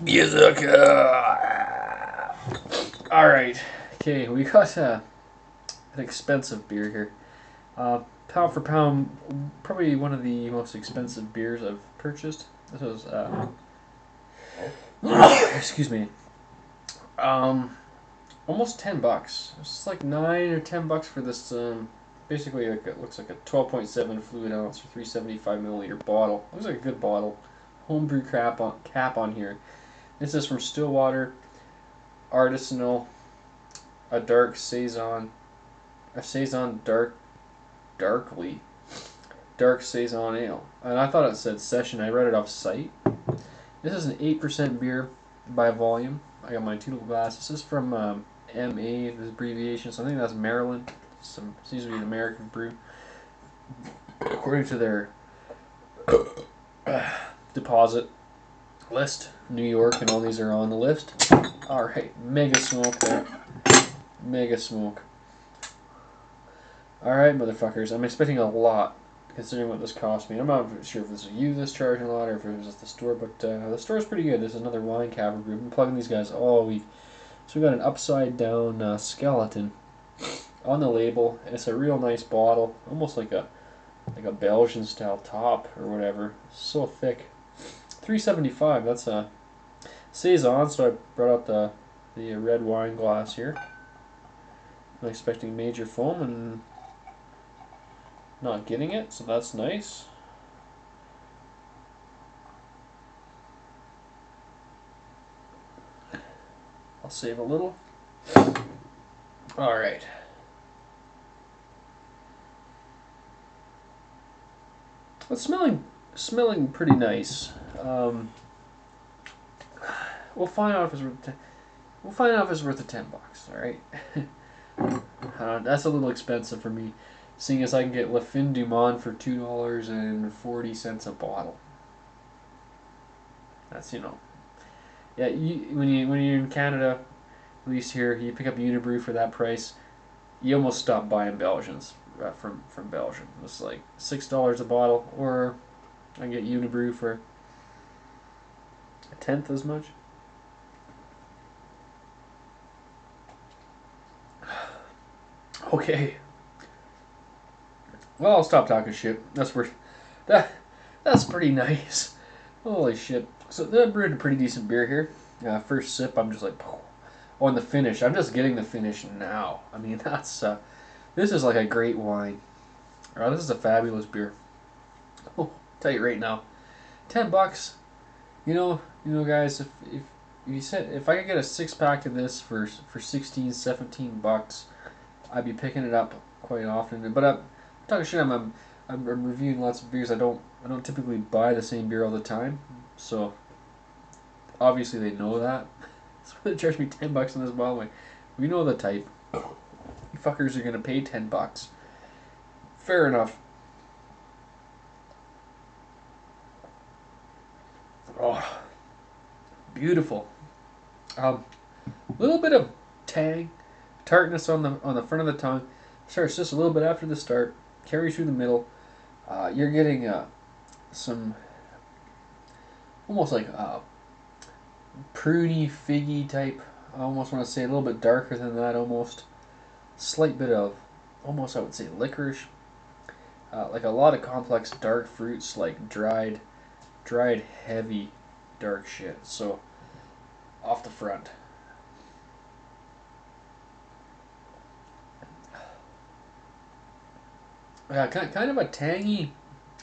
Beerzerker. All right. Okay, we got an expensive beer here. Pound for pound, probably one of the most expensive beers I've purchased. This was, excuse me, almost $10. It's like $9 or $10 for this. Basically, like it looks like a 12.7 fluid ounce or 375 milliliter bottle. Looks like a good bottle. Homebrew cap on here. This is from Stillwater Artisanal, a dark Saison, dark Saison ale. And I thought it said session. I read it off site. This is an 8% beer by volume. I got my 2 little glasses. This is from MA, this abbreviation. So I think that's Maryland. Seems to be an American brew. According to their deposit list, New York and all these are on the list. Alright, mega smoke there. Mega smoke. Alright, motherfuckers. I'm expecting a lot, considering what this cost me. I'm not sure if this is you that's charging a lot or if it was at the store, but the store's pretty good. This is another wine cavern brew. I've been plugging these guys all week. So we got an upside down skeleton on the label. It's a real nice bottle, almost like a Belgian style top or whatever. So thick. $3.75. That's a Saison. So I brought out the red wine glass here. I'm expecting major foam and not getting it, so that's nice. I'll save a little. All right. It's smelling pretty nice. We'll find out if it's worth. We'll find out if it's worth the $10. All right. That's a little expensive for me, seeing as I can get Le Fin du Monde for $2.40 a bottle. That's yeah. When you're in Canada, at least here, you pick up Unibrew for that price. You almost stop buying Belgians from Belgium. It's like $6 a bottle, or I get Unibrew for a tenth as much. Okay. Well, I'll stop talking shit. That's pretty nice. Holy shit. So that brewed a pretty decent beer here. First sip, I'm just like, oh, and the finish. I'm just getting the finish now. I mean, that's this is like a great wine. This is a fabulous beer. Oh, I'll tell you right now, $10. You know, guys, if I could get a 6-pack of this for $16, $17, I'd be picking it up quite often. But I'm talking shit. I'm reviewing lots of beers. I don't typically buy the same beer all the time. So obviously they know that. That's why they charge me $10 on this bottle. Like, we know the type. You fuckers are gonna pay $10. Fair enough. Oh, beautiful. Little bit of tang, tartness on the front of the tongue. Starts just a little bit after the start. Carries through the middle. You're getting some almost like pruny, figgy type. I almost want to say a little bit darker than that. Almost slight bit of almost I would say licorice. Like a lot of complex dark fruits, like dried heavy dark shit. So off the front. Kind of a tangy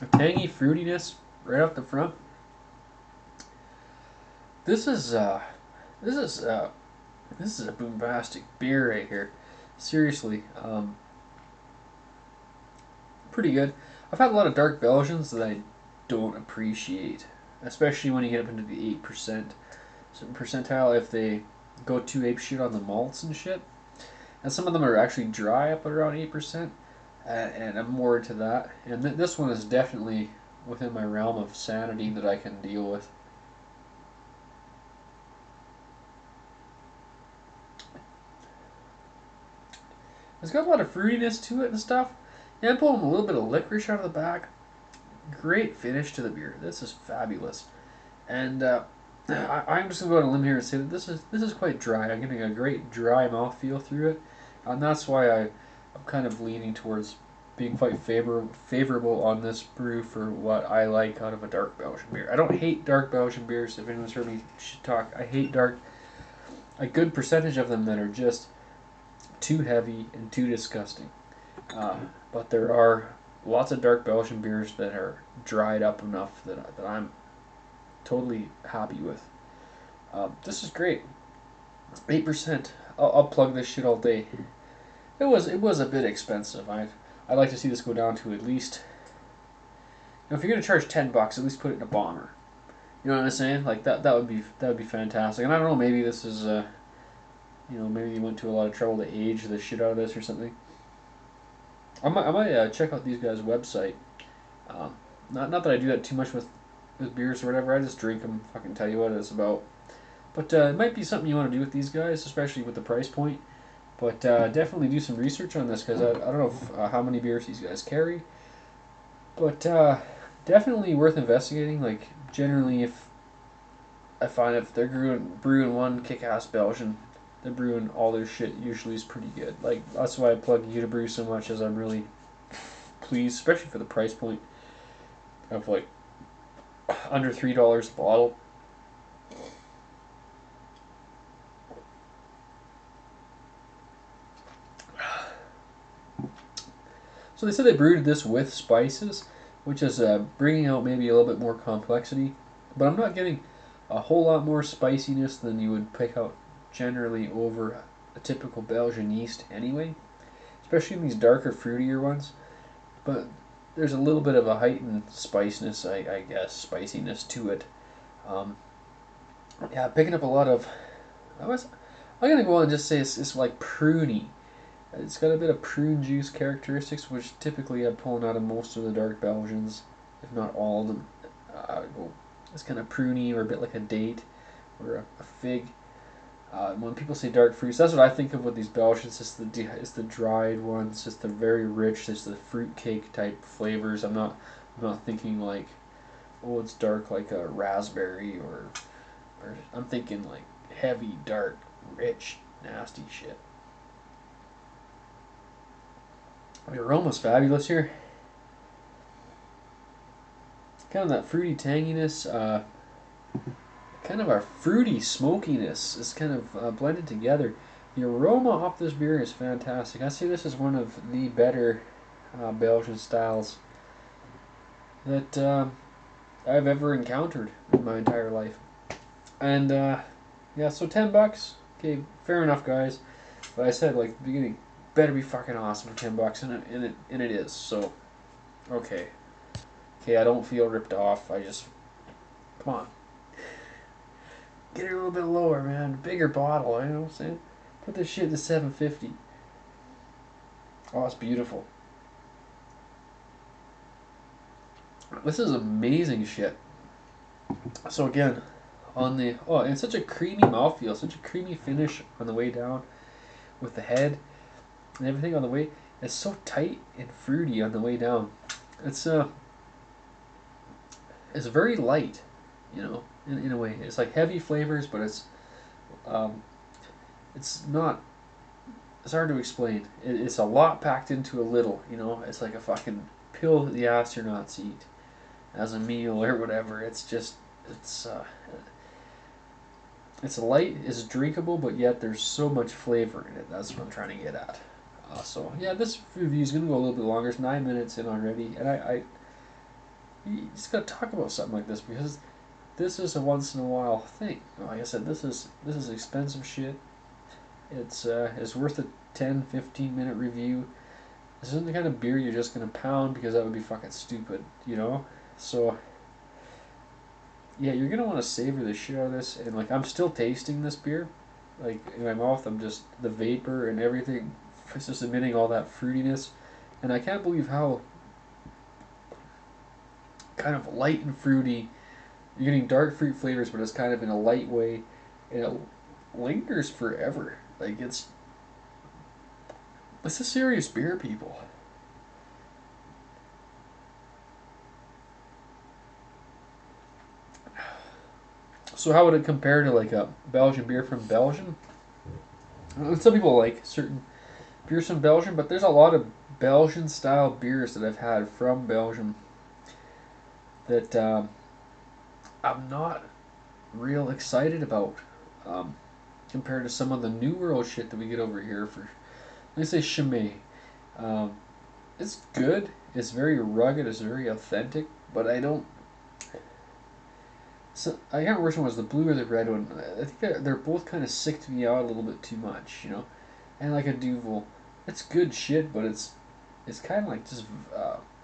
fruitiness right off the front. This is a bombastic beer right here. Seriously, pretty good. I've had a lot of dark Belgians that I don't appreciate, especially when you get up into the 8% percentile. If they go too ape shit on the malts and shit, and some of them are actually dry up at around 8%. And I'm more into that. And this one is definitely within my realm of sanity that I can deal with. It's got a lot of fruitiness to it and stuff. Yeah, I'm pulling a little bit of licorice out of the back. Great finish to the beer. This is fabulous. And I'm just gonna go on a limb here and say that this is quite dry. I'm getting a great dry mouthfeel through it, and that's why I'm kind of leaning towards being quite favorable on this brew for what I like out of a dark Belgian beer. I don't hate dark Belgian beers. If anyone's heard me talk, I hate dark. A good percentage of them that are just too heavy and too disgusting. But there are lots of dark Belgian beers that are dried up enough that I'm totally happy with. This is great. 8%. I'll plug this shit all day. It was a bit expensive. I'd like to see this go down to at least. If you're gonna charge $10, at least put it in a bomber. You know what I'm saying? Like that would be fantastic. And I don't know, maybe this is maybe you went to a lot of trouble to age the shit out of this or something. I might check out these guys' website. Not that I do that too much with beers or whatever. I just drink them. Fucking tell you what it's about. But it might be something you want to do with these guys, especially with the price point. But definitely do some research on this because I don't know how many beers these guys carry. But definitely worth investigating. Like generally, if I find if they're brewing one kick-ass Belgian, they're brewing all their shit usually is pretty good. Like that's why I plug you to brew so much, as I'm really pleased, especially for the price point of like under $3 a bottle. So they said they brewed this with spices, which is bringing out maybe a little bit more complexity. But I'm not getting a whole lot more spiciness than you would pick out generally over a typical Belgian yeast anyway, especially in these darker, fruitier ones. But there's a little bit of a heightened spiciness, I guess, spiciness to it. Um, yeah, picking up a lot of. I'm gonna go on and just say it's like pruny. It's got a bit of prune juice characteristics, which typically I'm pulling out of most of the dark Belgians, if not all of them. It's kind of pruny or a bit like a date or a fig. When people say dark fruits, that's what I think of with these Belgians. It's the dried ones. It's the very rich. It's the fruit cake type flavors. I'm not thinking like, oh, it's dark like a raspberry or I'm thinking like heavy, dark, rich, nasty shit. The aroma's fabulous here. Kind of that fruity tanginess, kind of our fruity smokiness is kind of blended together. The aroma off this beer is fantastic. I say this is one of the better Belgian styles that I've ever encountered in my entire life. And yeah, so $10. Okay, fair enough, guys. But I said like at the beginning, better be fucking awesome for $10, and it is. So, okay, I don't feel ripped off. I just come on, get it a little bit lower, man. Bigger bottle. You know what I'm saying? Put this shit to 750. Oh, it's beautiful. This is amazing shit. So again, and it's such a creamy mouthfeel, such a creamy finish on the way down, with the head and everything on the way. It's so tight and fruity on the way down. It's very light, in a way. It's like heavy flavors, but it's not. It's hard to explain. It's a lot packed into a little. It's like a fucking pill that the astronauts eat as a meal or whatever. It's light, it's drinkable, but yet there's so much flavor in it. That's what I'm trying to get at. So yeah, this review is gonna go a little bit longer. It's 9 minutes in already, and you just gotta talk about something like this because this is a once in a while thing. Like I said, this is expensive shit. It's worth a 10-15 minute review. This isn't the kind of beer you're just gonna pound because that would be fucking stupid, So yeah, you're gonna want to savor the shit out of this, and like I'm still tasting this beer, like in my mouth. I'm just the vapor and everything. It's just emitting all that fruitiness, and I can't believe how kind of light and fruity. You're getting dark fruit flavors, but it's kind of in a light way, and it lingers forever. Like it's a serious beer, people. So how would it compare to like a Belgian beer from Belgium? Some people like certain beers from Belgium, but there's a lot of Belgian style beers that I've had from Belgium that I'm not real excited about um, compared to some of the New World shit that we get over here. For let's say Chimay, um, it's good. It's very rugged. It's very authentic, but I don't. So I can't remember which one was the blue or the red one. I think they're both kind of sicked me out a little bit too much, you know. And like a Duvel, it's good shit, but it's kind of like just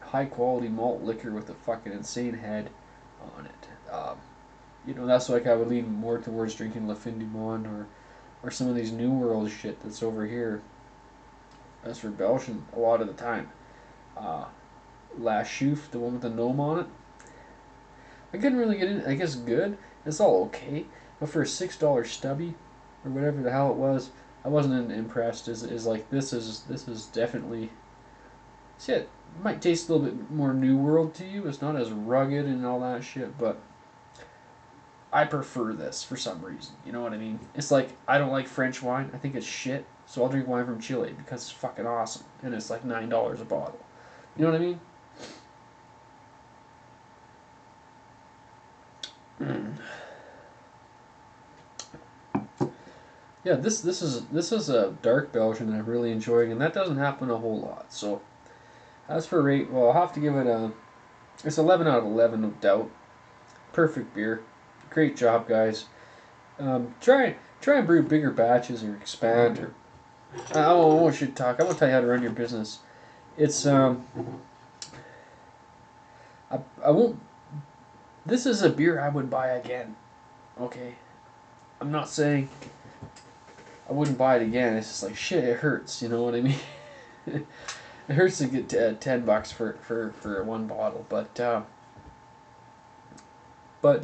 high quality malt liquor with a fucking insane head on it. You know, that's like I would lean more towards drinking Le Fin du Monde or some of these New World shit that's over here. That's for Belgian a lot of the time. Uh, La Chouffe, the one with the gnome on it. I couldn't really get in. I guess good. It's all okay, but for a $6 stubby or whatever the hell it was, I wasn't impressed. Is like this is definitely shit. It might taste a little bit more New World to you. It's not as rugged and all that shit, but I prefer this for some reason. You know what I mean? It's like I don't like French wine. I think it's shit. So I'll drink wine from Chile because it's fucking awesome, and it's like $9 a bottle. You know what I mean? Mm. Yeah, this is a dark Belgian that I'm really enjoying, and that doesn't happen a whole lot. So as for rate, well, I'll have to give it a. It's 11 out of 11, no doubt. Perfect beer. Great job, guys. Try and brew bigger batches or expand or. I won't should talk. I won't tell you how to run your business. It's I won't. This is a beer I would buy again. Okay, I'm not saying I wouldn't buy it again. It's just like shit. It hurts. You know what I mean? It hurts to get $10 for one bottle, but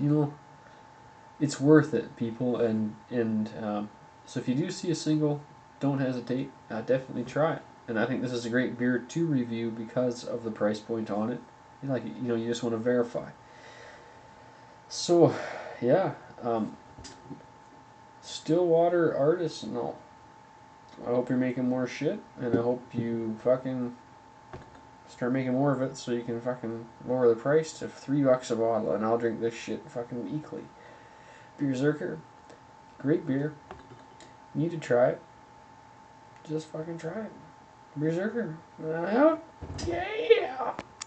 you know it's worth it, people. And so if you do see a single, don't hesitate. Definitely try it. And I think this is a great beer to review because of the price point on it. You just want to verify. So, yeah, Stillwater Artisanal. I hope you're making more shit, and I hope you fucking start making more of it so you can fucking lower the price to $3 a bottle, and I'll drink this shit fucking weekly. Beerzerker, great beer. You need to try it. Just fucking try it. Beerzerker. Out. Yay!